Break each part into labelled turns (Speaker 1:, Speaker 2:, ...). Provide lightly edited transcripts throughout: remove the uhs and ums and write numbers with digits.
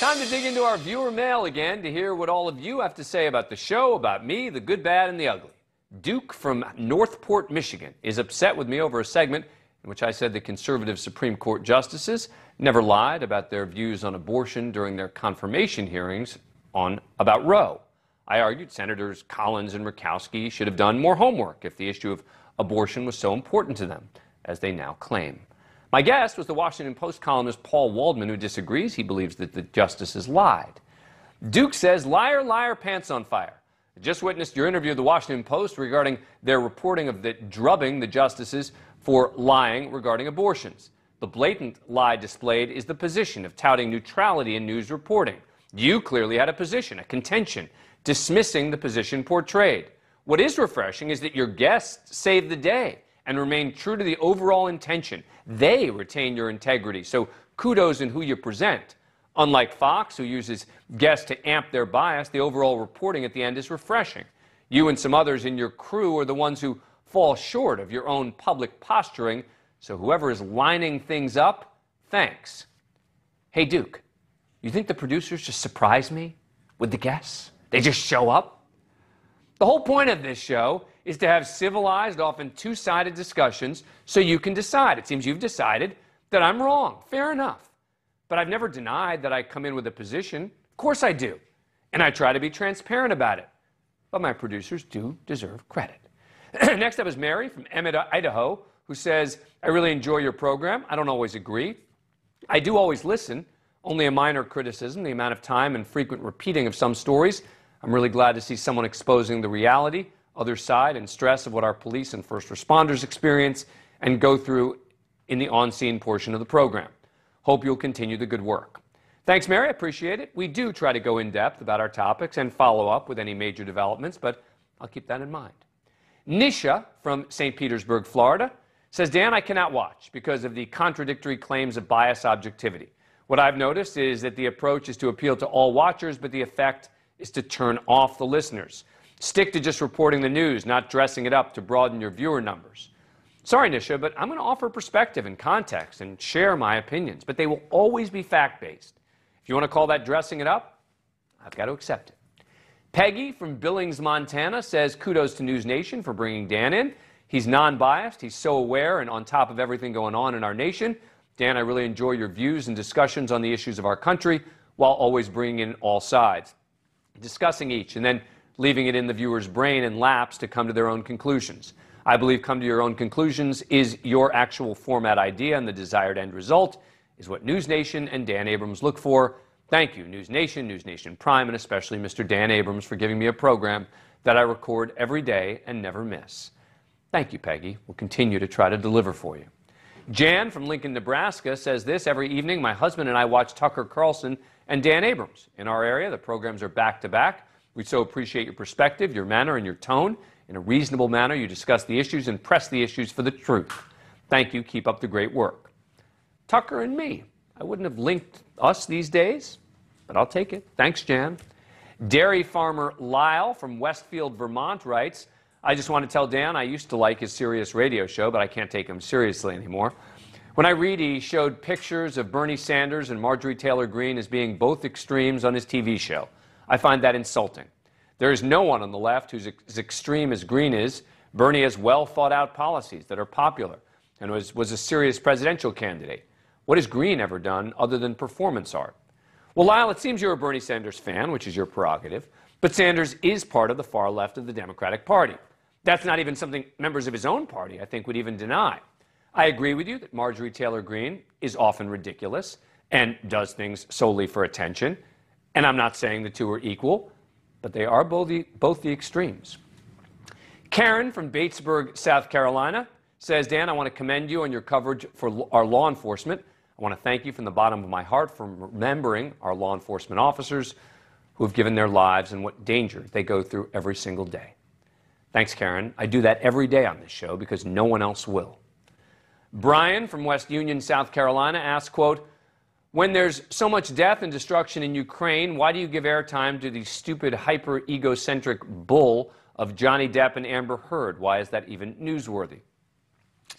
Speaker 1: Time to dig into our viewer mail again to hear what all of you have to say about the show, about me, the good, bad, and the ugly. Duke from Northport, Michigan, is upset with me over a segment in which I said the conservative Supreme Court justices never lied about their views on abortion during their confirmation hearings about Roe. I argued Senators Collins and Murkowski should have done more homework if the issue of abortion was so important to them, as they now claim. My guest was the Washington Post columnist Paul Waldman, who disagrees. He believes that the justices lied. Duke says, liar, liar, pants on fire. I just witnessed your interview with the Washington Post regarding their reporting of drubbing the justices for lying regarding abortions. The blatant lie displayed is the position of touting neutrality in news reporting. You clearly had a position, a contention, dismissing the position portrayed. What is refreshing is that your guests saved the day and remain true to the overall intention. They retain your integrity, so kudos in who you present. Unlike Fox, who uses guests to amp their bias, the overall reporting at the end is refreshing. You and some others in your crew are the ones who fall short of your own public posturing, so whoever is lining things up, thanks. Hey, Duke, you think the producers just surprise me with the guests? They just show up? The whole point of this show is to have civilized, often two-sided discussions so you can decide. It seems you've decided that I'm wrong. Fair enough. But I've never denied that I come in with a position. Of course I do. And I try to be transparent about it. But my producers do deserve credit. Next up is Mary from Emmett, Idaho, who says, I really enjoy your program. I don't always agree. I do always listen. Only a minor criticism, the amount of time and frequent repeating of some stories. I'm really glad to see someone exposing the reality, other side, and stress of what our police and first responders experience and go through in the on-scene portion of the program. Hope you'll continue the good work. Thanks, Mary. I appreciate it. We do try to go in depth about our topics and follow up with any major developments, but I'll keep that in mind. Nisha from St. Petersburg, Florida, says, Dan, I cannot watch because of the contradictory claims of bias objectivity. What I've noticed is that the approach is to appeal to all watchers, but the effect is to turn off the listeners. Stick to just reporting the news, not dressing it up to broaden your viewer numbers. Sorry, Nisha, but I'm going to offer perspective and context and share my opinions, but they will always be fact-based. If you want to call that dressing it up, I've got to accept it. Peggy from Billings, Montana says, kudos to NewsNation for bringing Dan in. He's non-biased. He's so aware and on top of everything going on in our nation. Dan, I really enjoy your views and discussions on the issues of our country while always bringing in all sides, discussing each, and then leaving it in the viewer's brain and laps to come to their own conclusions. I believe come to your own conclusions is your actual format idea, and the desired end result is what NewsNation and Dan Abrams look for. Thank you, NewsNation, NewsNation Prime, and especially Mr. Dan Abrams for giving me a program that I record every day and never miss. Thank you, Peggy. We'll continue to try to deliver for you. Jan from Lincoln, Nebraska says this, every evening my husband and I watch Tucker Carlson and Dan Abrams. In our area, the programs are back-to-back. We so appreciate your perspective, your manner, and your tone. In a reasonable manner, you discuss the issues and press the issues for the truth. Thank you. Keep up the great work. Tucker and me. I wouldn't have linked us these days, but I'll take it. Thanks, Jan. Dairy farmer Lyle from Westfield, Vermont writes, I just want to tell Dan I used to like his Sirius radio show, but I can't take him seriously anymore. When I read he showed pictures of Bernie Sanders and Marjorie Taylor Greene as being both extremes on his TV show. I find that insulting. There is no one on the left who's as extreme as Greene is. Bernie has well-thought-out policies that are popular and was a serious presidential candidate. What has Greene ever done other than performance art? Well, Lyle, it seems you're a Bernie Sanders fan, which is your prerogative, but Sanders is part of the far left of the Democratic Party. That's not even something members of his own party, I think, would even deny. I agree with you that Marjorie Taylor Greene is often ridiculous and does things solely for attention, and I'm not saying the two are equal, but they are both the extremes. Karen from Batesburg, South Carolina says, Dan, I want to commend you on your coverage for our law enforcement. I want to thank you from the bottom of my heart for remembering our law enforcement officers who have given their lives and what danger they go through every single day. Thanks, Karen. I do that every day on this show because no one else will. Brian from West Union, South Carolina asks, quote, when there's so much death and destruction in Ukraine, why do you give airtime to the stupid, hyper-egocentric bull of Johnny Depp and Amber Heard? Why is that even newsworthy?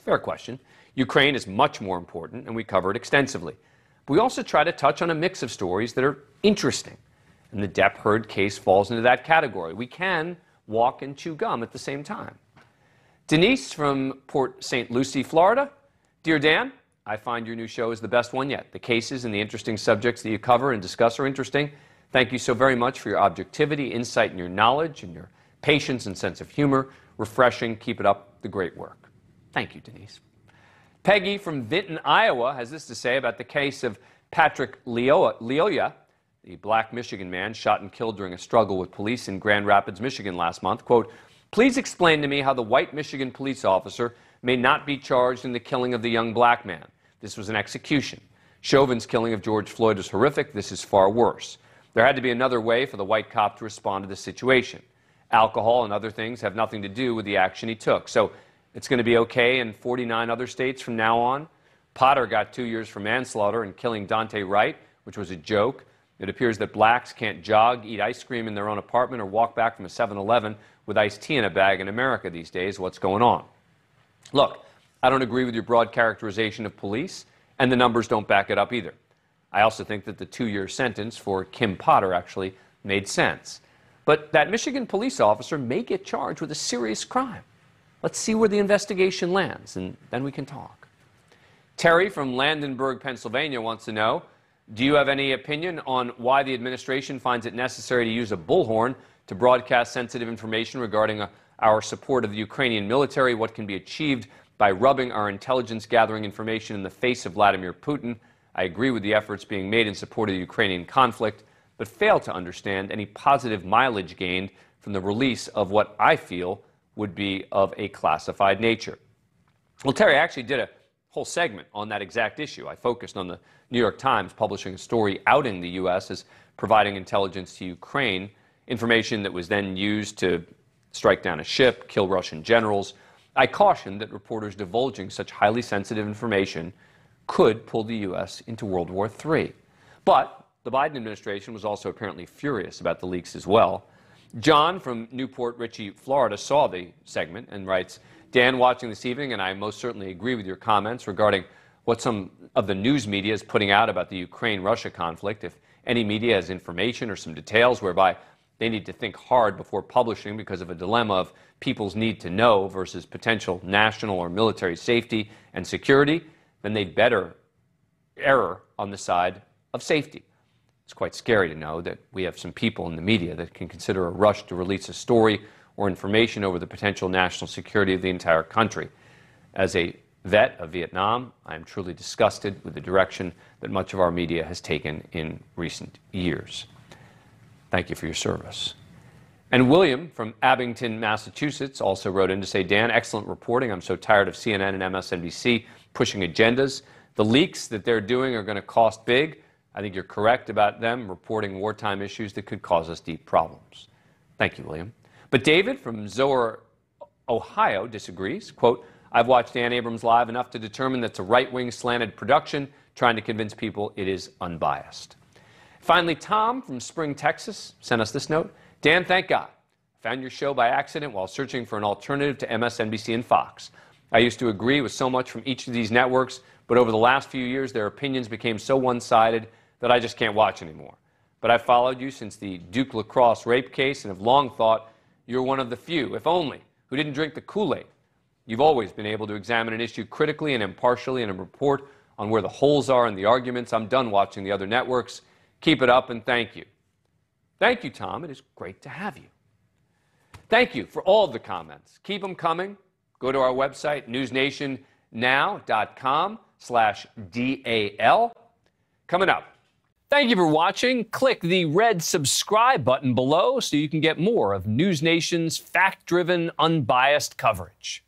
Speaker 1: Fair question. Ukraine is much more important, and we cover it extensively. But we also try to touch on a mix of stories that are interesting. And the Depp Heard case falls into that category. We can walk and chew gum at the same time. Denise from Port St. Lucie, Florida. Dear Dan, I find your new show is the best one yet. The cases and the interesting subjects that you cover and discuss are interesting. Thank you so very much for your objectivity, insight, and your knowledge, and your patience and sense of humor. Refreshing. Keep it up, the great work. Thank you, Denise. Peggy from Vinton, Iowa, has this to say about the case of Patrick Lyoya, the black Michigan man shot and killed during a struggle with police in Grand Rapids, Michigan last month. Quote, please explain to me how the white Michigan police officer may not be charged in the killing of the young black man. This was an execution. Chauvin's killing of George Floyd is horrific. This is far worse. There had to be another way for the white cop to respond to the situation. Alcohol and other things have nothing to do with the action he took. So it's going to be okay in 49 other states from now on. Potter got 2 years for manslaughter and killing Dante Wright, which was a joke. It appears that blacks can't jog, eat ice cream in their own apartment, or walk back from a 7-Eleven with iced tea in a bag in America these days. What's going on? Look, I don't agree with your broad characterization of police, and the numbers don't back it up either. I also think that the 2-year sentence for Kim Potter actually made sense. But that Michigan police officer may get charged with a serious crime. Let's see where the investigation lands, and then we can talk. Terry from Landenberg, Pennsylvania wants to know, do you have any opinion on why the administration finds it necessary to use a bullhorn to broadcast sensitive information regarding our support of the Ukrainian military? What can be achieved by rubbing our intelligence gathering information in the face of Vladimir Putin? I agree with the efforts being made in support of the Ukrainian conflict, but fail to understand any positive mileage gained from the release of what I feel would be of a classified nature. Well, Terry, I actually did a whole segment on that exact issue. I focused on the New York Times publishing a story outing the U.S. as providing intelligence to Ukraine, information that was then used to strike down a ship, kill Russian generals. I cautioned that reporters divulging such highly sensitive information could pull the U.S. into World War III. But the Biden administration was also apparently furious about the leaks as well. John from Newport Richey, Florida, saw the segment and writes, Dan, watching this evening, and I most certainly agree with your comments regarding what some of the news media is putting out about the Ukraine-Russia conflict. If any media has information or some details whereby they need to think hard before publishing because of a dilemma of people's need to know versus potential national or military safety and security, then they'd better err on the side of safety. It's quite scary to know that we have some people in the media that can consider a rush to release a story or information over the potential national security of the entire country. As a vet of Vietnam, I am truly disgusted with the direction that much of our media has taken in recent years. Thank you for your service. And William from Abington, Massachusetts, also wrote in to say, Dan, excellent reporting. I'm so tired of CNN and MSNBC pushing agendas. The leaks that they're doing are going to cost big. I think you're correct about them reporting wartime issues that could cause us deep problems. Thank you, William. But David from Zoar, Ohio, disagrees. Quote, I've watched Dan Abrams live enough to determine that's a right-wing slanted production trying to convince people it is unbiased. Finally, Tom from Spring, Texas, sent us this note. Dan, thank God. Found your show by accident while searching for an alternative to MSNBC and Fox. I used to agree with so much from each of these networks, but over the last few years, their opinions became so one-sided that I just can't watch anymore. But I've followed you since the Duke Lacrosse rape case and have long thought you're one of the few, if only, who didn't drink the Kool-Aid. You've always been able to examine an issue critically and impartially and report on where the holes are in the arguments. I'm done watching the other networks. Keep it up, and thank you. Thank you, Tom. It is great to have you. Thank you for all of the comments. Keep them coming. Go to our website, newsnationnow.com/DAL. Coming up. Thank you for watching. Click the red subscribe button below so you can get more of NewsNation's fact-driven, unbiased coverage.